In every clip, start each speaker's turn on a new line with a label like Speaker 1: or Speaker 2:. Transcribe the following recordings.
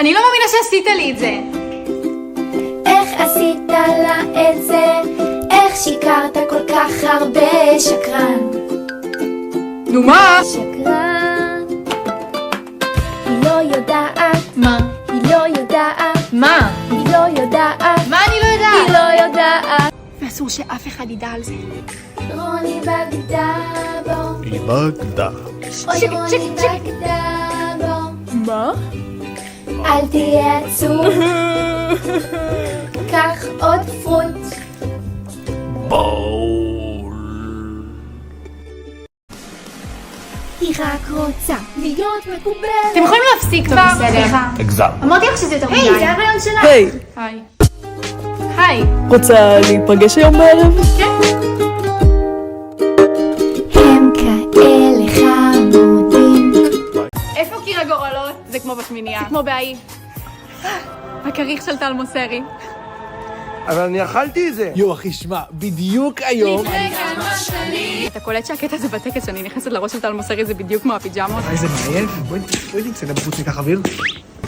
Speaker 1: אני לא מאמינה שעשית לי את זה.
Speaker 2: איך עשית לה את זה? איך שיקרת כל כך הרבה? שקרן.
Speaker 1: נו מה?
Speaker 2: שקרן. היא לא יודעת.
Speaker 1: מה?
Speaker 2: היא לא יודעת.
Speaker 1: מה?
Speaker 2: היא לא יודעת.
Speaker 1: מה אני לא יודעת?
Speaker 2: היא לא יודעת.
Speaker 1: ואסור שאף אחד ידע על זה.
Speaker 2: רוני בגדה בו.
Speaker 3: היא בגדה.
Speaker 2: אוי רוני בגדה בו.
Speaker 1: מה?
Speaker 2: אל תהיה עצוב. קח עוד פרוט.
Speaker 3: בול.
Speaker 2: היא רק רוצה להיות מקובלת.
Speaker 1: אתם יכולים להפסיק כבר? סליחה.
Speaker 3: הגזם.
Speaker 1: אמרתי לך שזה יותר מדי.
Speaker 2: היי, זה הרעיון שלך.
Speaker 4: היי,
Speaker 1: היי. היי.
Speaker 4: רוצה להיפגש היום בערב?
Speaker 1: כן.
Speaker 2: הם כאלה חמודים.
Speaker 1: איפה קיר הגורלות? זה כמו בשמינייה. זה כמו בהאי. הכריך של טל מוסרי.
Speaker 5: אבל אני אכלתי את זה.
Speaker 4: יו, אחי, שמע, בדיוק היום...
Speaker 1: אתה קולט שהקטע הזה בטקס שאני נכנסת לראש של טל מוסרי זה בדיוק כמו הפיג'מות?
Speaker 5: איזה מעניין. בואי נצא בחוץ ניקח אוויר.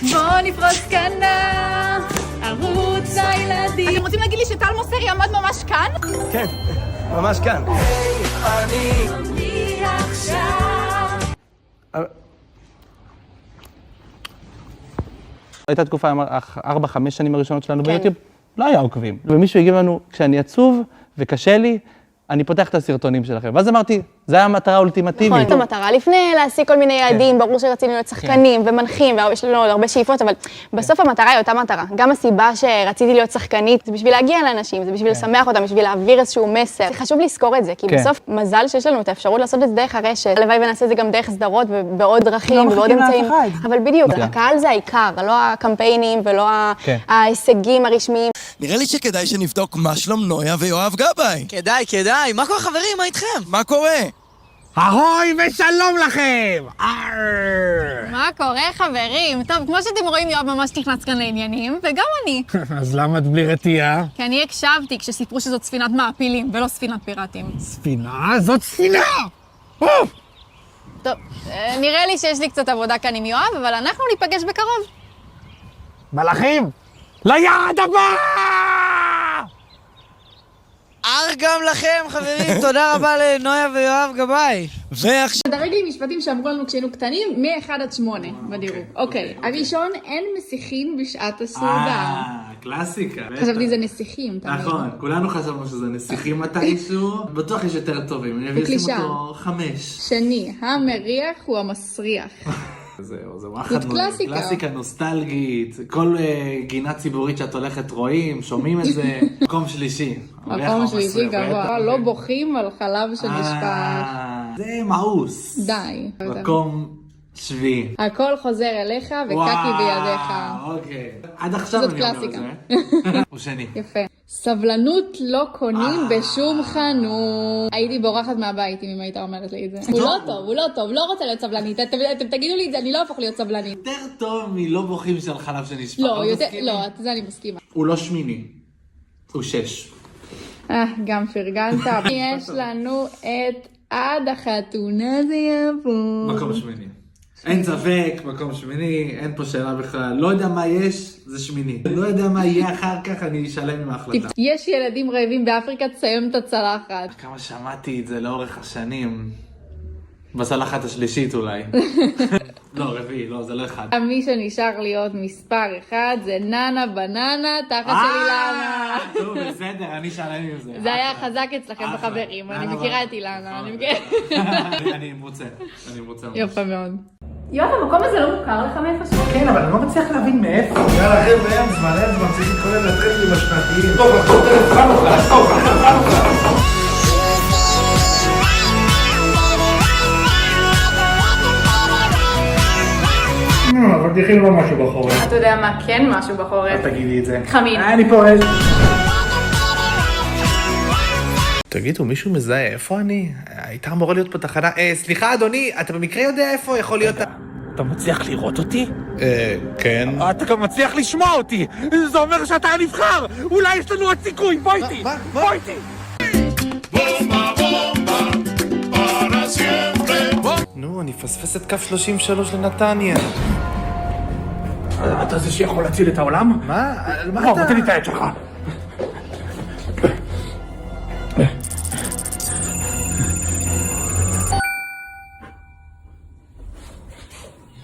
Speaker 1: בוא נפרוס קנה, ערוץ הילדים. אתם רוצים להגיד לי שטל מוסרי עמד ממש כאן?
Speaker 5: כן, ממש כאן.
Speaker 6: הייתה תקופה, 4-5 שנים הראשונות שלנו ביוטיוב, לא היה עוקבים. ומישהו הגיב לנו, כשאני עצוב וקשה לי, אני פותח את הסרטונים שלכם. ואז אמרתי, זו הייתה המטרה האולטימטיבית.
Speaker 7: נכון, את המטרה. לפני להשיג כל מיני יעדים, ברור שרצינו להיות שחקנים ומנחים, ויש לנו עוד הרבה שאיפות, אבל בסוף המטרה היא אותה מטרה. גם הסיבה שרציתי להיות שחקנית, זה בשביל להגיע לאנשים, זה בשביל לשמח אותם, בשביל להעביר איזשהו מסר. זה חשוב לזכור את זה, כי בסוף מזל שיש לנו את האפשרות לעשות את זה דרך הרשת. הלוואי ונעשה את זה גם דרך סדרות ובעוד דרכים ובעוד אמצעים. אבל בדיוק, הקהל זה העיקר, לא הקמפיינים ולא ההישגים הרשמיים.
Speaker 8: נראה לי שכדאי שנבדוק מה שלום נויה ויואב גבאי.
Speaker 9: כדאי. מה קורה חברים? מה איתכם?
Speaker 8: מה קורה?
Speaker 5: אהוי ושלום לכם!
Speaker 1: מה קורה חברים? טוב, כמו שאתם רואים יואב ממש נכנס כאן לעניינים, וגם אני.
Speaker 5: אז למה את בלי רתיעה?
Speaker 1: כי אני הקשבתי כשסיפרו שזאת ספינת מעפילים ולא ספינת פיראטים.
Speaker 5: ספינה? זאת ספינה!
Speaker 1: טוב, נראה לי שיש לי קצת עבודה כאן עם יואב, אבל אנחנו ניפגש בקרוב.
Speaker 5: מלאכים! ליעד הבא!
Speaker 9: גם לכם חברים, תודה רבה לנויה ויואב גבאי.
Speaker 8: ועכשיו...
Speaker 1: תדרג לי משפטים שאמרו לנו כשהיינו קטנים, מ-1 עד 8 בדירוג. אוקיי, הראשון, אין מסיחים בשעת הסעודה.
Speaker 10: קלאסיקה.
Speaker 1: חשבתי זה נסיכים.
Speaker 10: נכון, כולנו חשבנו שזה נסיכים מתישהו. בטוח יש יותר טובים, אני אביא לשים אותו 5.
Speaker 1: שני, המריח הוא המסריח.
Speaker 10: זהו, קלאסיקה נוסטלגית, כל גינה ציבורית שאת הולכת רואים, שומעים את זה. מקום שלישי.
Speaker 1: מקום שלישי גבוה, לא בוכים על חלב שנשפך.
Speaker 10: זה מאוס.
Speaker 1: די.
Speaker 10: מקום שביעי.
Speaker 1: הכל חוזר אליך וקקי בידיך.
Speaker 10: אוקיי. עד עכשיו אני אומר את זה. הוא שני.
Speaker 1: יפה. סבלנות לא קונים בשום חנות. הייתי בורחת מהבית אם היית אומרת לי את זה. הוא לא טוב, לא רוצה להיות סבלנית. אתם תגידו לי את זה, אני לא אהפוך להיות סבלנית.
Speaker 10: יותר טוב מלא בוכים של חלב שנשפך.
Speaker 1: לא, זה אני מסכימה.
Speaker 10: הוא לא שמיני. הוא 6.
Speaker 1: גם פרגנת. יש לנו את עד החתונה זה יבוא.
Speaker 10: מקום שמיני. אין ספק, מקום שמיני, אין פה שאלה בכלל. לא יודע מה יש, זה שמיני. לא יודע מה יהיה אחר כך, אני אשלם עם ההחלטה.
Speaker 1: יש ילדים רעבים באפריקה, תסיים את הצלחת.
Speaker 10: כמה שמעתי את זה לאורך השנים. בצלחת השלישית אולי. לא, רביעי, לא, זה לא אחד.
Speaker 1: מי שנשאר להיות מספר 1 זה ננה בננה, תחת של אילנה.
Speaker 10: טוב, בסדר, אני שלם עם זה.
Speaker 1: זה היה חזק אצלכם בחברים, אני מכירה את אילנה.
Speaker 10: אני מוצא.
Speaker 1: יפה מאוד. יואב, המקום הזה לא מוכר לך מאיפשהו?
Speaker 5: כן, אבל אני לא מצליח להבין מאיפה. יאללה, חבר'ה, אין זמן, צריך להתכונן לטרנדים השנתיים. טוב, לחזור טרף חנוכה, טוב, חנוכה. אבל תכין לו משהו בחורף.
Speaker 1: אתה יודע מה כן משהו בחורף?
Speaker 5: אל תגידי את זה.
Speaker 1: חמין.
Speaker 5: אני פורש.
Speaker 3: תגידו, מישהו מזהה איפה אני? הייתה אמורה להיות פה תחנה... סליחה אדוני, אתה במקרה יודע איפה יכול להיות...
Speaker 5: אתה מצליח לראות אותי?
Speaker 3: כן.
Speaker 5: אתה גם מצליח לשמוע אותי! זה אומר שאתה הנבחר! אולי יש לנו עוד סיכוי! בוא איתי! בוא איתי!
Speaker 3: נו, אני פספס את קו 33 לנתניה.
Speaker 5: אתה זה שיכול להציל את העולם?
Speaker 3: מה? מה אתה...
Speaker 5: תן לי את היד שלך.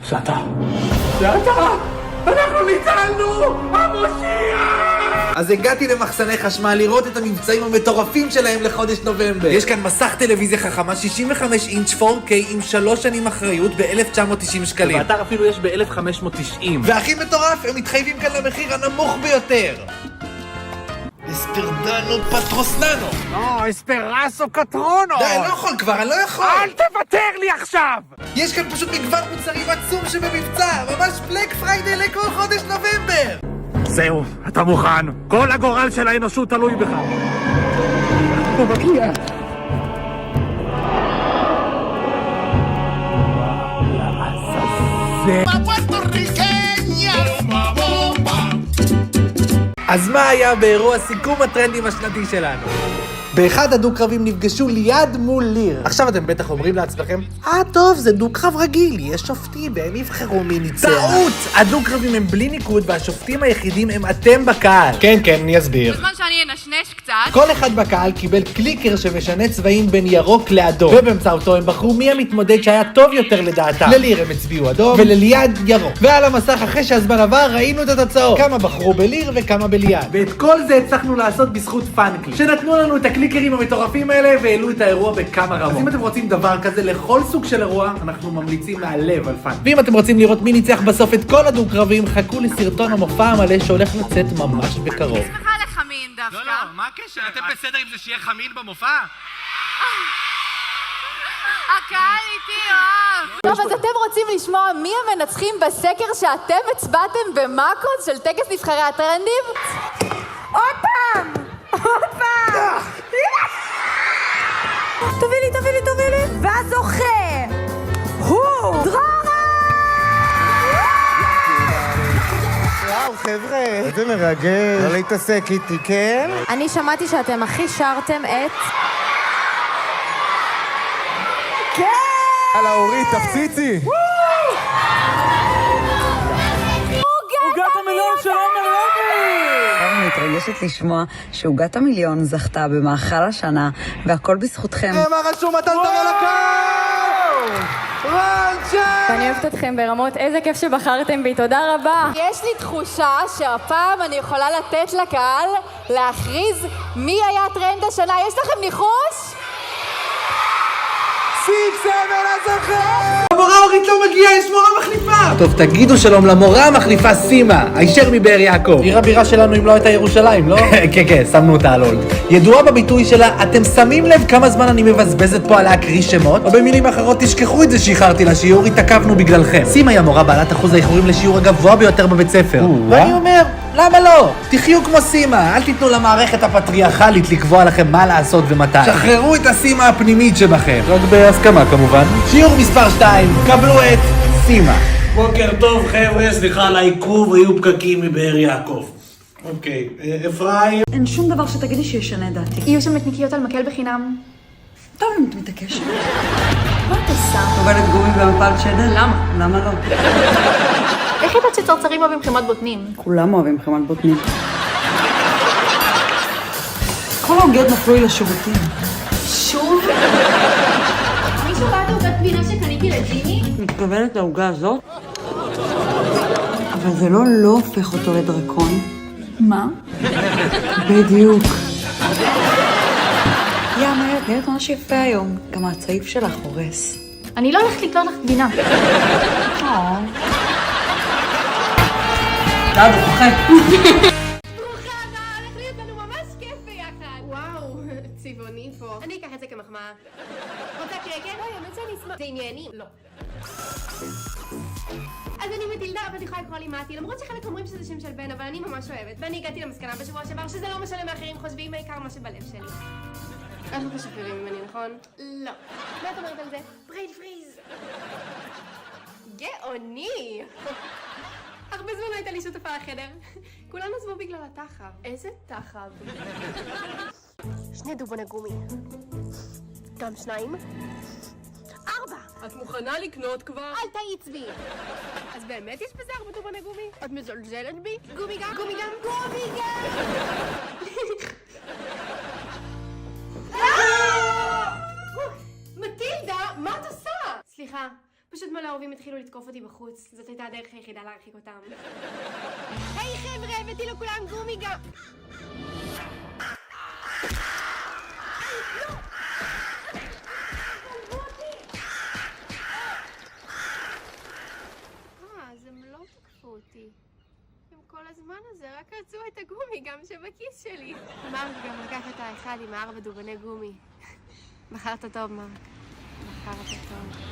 Speaker 5: זה אתה. אנחנו ניצלנו! המושיע!
Speaker 3: אז הגעתי למחסני חשמל לראות את המבצעים המטורפים שלהם לחודש נובמבר. יש כאן מסך טלוויזיה חכמה 65 אינץ' 4K עם 3 שנים אחריות ב-1990 שקלים.
Speaker 6: באתר אפילו יש ב-1590.
Speaker 3: והכי מטורף, הם מתחייבים כאן למחיר הנמוך ביותר. אספרדנו פטרוסננו.
Speaker 5: לא, אספרסו קטרונו!
Speaker 3: די, אני לא יכול כבר, אני לא יכול!
Speaker 5: אל תוותר לי עכשיו!
Speaker 3: יש כאן פשוט מגוון מוצרים עצום שבמבצע, ממש בלק פריידי לכל חודש נובמבר!
Speaker 5: זהו, אתה מוכן. כל הגורל של האנושות תלוי בך. הוא מגיע.
Speaker 3: אז מה היה באירוע סיכום הטרנדים השנתי שלנו? באחד הדו-קרבים נפגשו ליד מול ליר. עכשיו אתם בטח אומרים לעצמכם, טוב, זה דו-קרב רגיל, יש שופטים והם יבחרו מי ניצח. טעות! הדו-קרבים הם בלי ניקוד והשופטים היחידים הם אתם בקהל. כן, אני אסביר.
Speaker 1: בזמן שאני אנשנש קצת.
Speaker 3: כל אחד בקהל קיבל קליקר שמשנה צבעים בין ירוק לאדום, ובאמצעותו הם בחרו מי המתמודד שהיה טוב יותר לדעתם. לליר הם הצביעו אדום, ולליד ירוק. ועל המסך אחרי שהזמן עבר ראינו את התוצאות. כמה בחרו בליר וכמה בליד. ואת כל זה הצלחנו לעשות בזכות פאנקלי, שנתנו לנו את הקליקרים המטורפים האלה והעלו את האירוע בכמה רמות. אז אם אתם רוצים דבר כזה לכל סוג של אירוע, אנחנו ממליצים מהלב על פאנקלי. ואם אתם רוצים לראות מי ניצח בסוף את כל הדו-קרבים, חכו לסרטון המופע המלא שהולך לצאת ממש בקרוב.
Speaker 1: שמחה לחמין דווקא.
Speaker 10: לא, מה הקשר? אתם בסדר עם זה שיהיה חמין במופע?
Speaker 1: הקהל איתי, יואב. טוב, אז אתם רוצים לשמוע מי המנצחים בסקר שאתם הצבעתם במאקות של טקס נבחרי הטרנדים? עוד פעם! תובילי. והזוכה הוא דרורה!
Speaker 11: וואו, חבר'ה, איזה מרגש. לא להתעסק איתי, כן?
Speaker 2: אני שמעתי שאתם הכי שרתם את...
Speaker 11: כן! יאללה, אורית, תפציצי!
Speaker 4: עוגת המיליון של עומר לוי!
Speaker 12: אני מתרגשת לשמוע שעוגת המיליון זכתה במאכל השנה, והכל בזכותכם.
Speaker 11: מה רשום? מתן תראה לקהל! רנצ'ה!
Speaker 2: אני אוהבת אתכם ברמות, איזה כיף שבחרתם בי, תודה רבה.
Speaker 1: יש לי תחושה שהפעם אני יכולה לתת לקהל להכריז מי היה טרנד השנה. יש לכם ניחוש?
Speaker 3: המורה אורית לא מגיעה, יש מורה מחליפה! טוב, תגידו שלום למורה המחליפה סימה, הישר מבאר יעקב. עיר הבירה שלנו אם לא הייתה ירושלים, לא? כן, שמנו אותה על הולד. ידועה בביטוי שלה, אתם שמים לב כמה זמן אני מבזבזת פה על להקריא שמות? או במילים אחרות, תשכחו את זה שאיחרתי לשיעור, התעכבנו בגללכם. סימה היא המורה בעלת אחוז האיחורים לשיעור הגבוה ביותר בבית ספר. ואני אומר, למה לא? תחיו כמו סימה, אל תיתנו למערכת הפטריארכלית לקבוע לכם מה לעשות ומתי. שחררו את הסימה הפנימית שבכם. רק בהסכמה כמובן. שיעור מספר 2, קבלו את סימה.
Speaker 10: בוקר טוב חבר'ה, סליחה על העיכוב, היו פקקים מבאר יעקב. אוקיי, אפרים.
Speaker 12: אין שום דבר שתגידי שישנה דעתי.
Speaker 2: יהיו שם נקניקיות על מקל בחינם.
Speaker 12: טוב, אם את מתעקשת.
Speaker 2: מה את עושה?
Speaker 12: עובדת גומי במפל שדל? למה? למה לא?
Speaker 2: איך ידעת שצרצרים אוהבים חמת בוטנים?
Speaker 12: כולם אוהבים חמת בוטנים. כל העוגיות נפלו לי לשירותים.
Speaker 2: שוב? מישהו בא את העוגת גבינה שקניתי לג'ימי?
Speaker 12: מתכוונת לעוגה הזאת? אבל זה לא הופך אותו לדרקון.
Speaker 2: מה?
Speaker 12: בדיוק. מאיה, נראית ממש יפה היום. גם הצעיף שלך הורס.
Speaker 2: אני לא הולכת לקנות לך גבינה.
Speaker 12: יאללה, בוחד.
Speaker 2: ברוכה הבאה, הולך להיות לנו ממש כיף ביחד. וואו, צבעוני פה. אני אקח את זה כמחמאה. רוצה קרקר? לא, האמת שאני אשמח. זה ענייני? לא. אז אני מטילדה, אבל את יכולה לקרוא לי מתי, למרות שחלק אומרים שזה שם של בן, אבל אני ממש אוהבת. ואני הגעתי למסקנה בשבוע שעבר שזה לא משנה מאחרים חושבים, העיקר מה שבלב שלי. איך לא משחררים ממני, נכון? לא. מה את אומרת על זה? ברייד פריז. גאוני! הרבה זמן הייתה לי שותפה לחדר. כולם עזבו בגלל התחב. איזה תחב? 2 דובוני גומי. גם 2. 4! את מוכנה לקנות כבר? אל תאיץ בי! אז באמת יש בזה 4 דובני גומי? את מזלזלת בי? גומי גם! גומי גם! גומי גם! מטילדה, מה את עושה? סליחה, פשוט מלא אהובים התחילו לתקוף אותי בחוץ. זאת הייתה הדרך היחידה להרחיק אותם. היי חבר'ה, הבאתי לכולם גומי גם! אז הם לא תקפו אותי. הם כל הזמן הזה רק רצו את הגומי גם שבכיס שלי. מרק גם לקח את האחד עם 4 דובני גומי. בחרת טוב, מרק. בחרת טוב.